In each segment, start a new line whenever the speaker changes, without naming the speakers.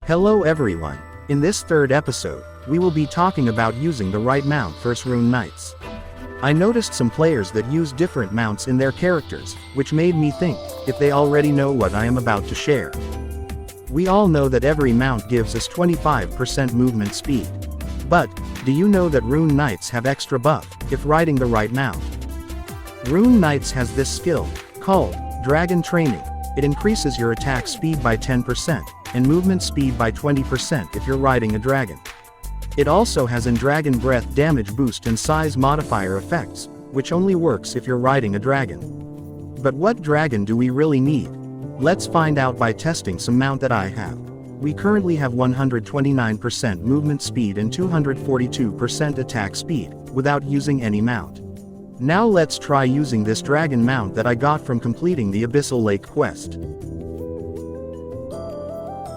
Hello everyone. In this third episode, we will be talking about using the right mount for Rune Knights. I noticed some players that use different mounts in their characters, which made me think if they already know what I am about to share. We all know that every mount gives us 25% movement speed. But, do you know that Rune Knights have extra buff if riding the right mount? Rune Knights has this skill, called Dragon Training. It increases your attack speed by 10%, and movement speed by 20% if you're riding a dragon. It also has Dragon Breath damage boost and size modifier effects, which only works if you're riding a dragon. But what dragon do we really need? Let's find out by testing some mount that I have. We currently have 129% movement speed and 242% attack speed, without using any mount. Now let's try using this dragon mount that I got from completing the Abyssal Lake quest.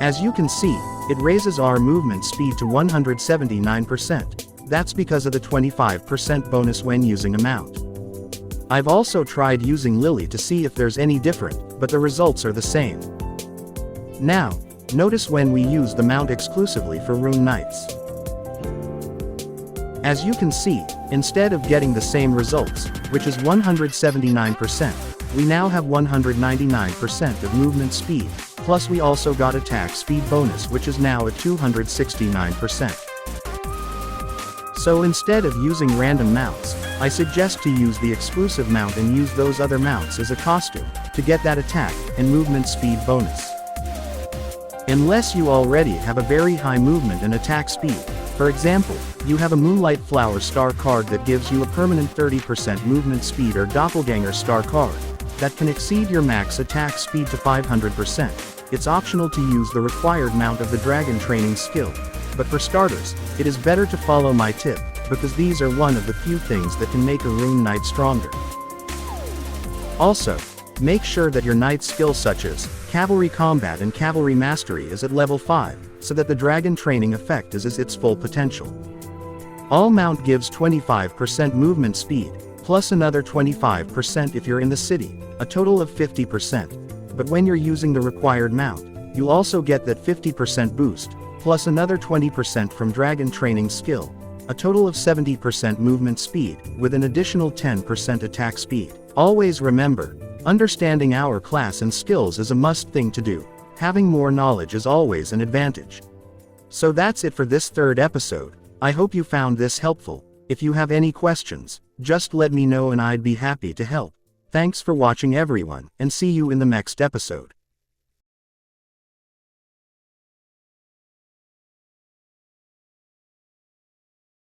As you can see, it raises our movement speed to 179%. That's because of the 25% bonus when using a mount. I've also tried using Lily to see if there's any different, but the results are the same. Now, notice when we use the mount exclusively for Rune Knights. As you can see, instead of getting the same results, which is 179%, we now have 199% of movement speed, plus we also got attack speed bonus which is now at 269%. So instead of using random mounts, I suggest to use the exclusive mount and use those other mounts as a costume, to get that attack and movement speed bonus. Unless you already have a very high movement and attack speed. For example, you have a Moonlight Flower star card that gives you a permanent 30% movement speed or Doppelganger star card that can exceed your max attack speed to 500%. It's optional to use the required mount of the Dragon Training skill. But for starters, it is better to follow my tip, because these are one of the few things that can make a Rune Knight stronger. Also, make sure that your Knight skill such as Cavalry Combat and Cavalry Mastery is at level 5, so that the Dragon Training effect is its full potential. All mount gives 25% movement speed, plus another 25% if you're in the city, a total of 50%. But when you're using the required mount, you'll also get that 50% boost, plus another 20% from Dragon Training skill, a total of 70% movement speed, with an additional 10% attack speed. Always remember, understanding our class and skills is a must thing to do. Having more knowledge is always an advantage. So that's it for this third episode. I hope you found this helpful. If you have any questions, just let me know and I'd be happy to help. Thanks for watching everyone, and see you in the next episode.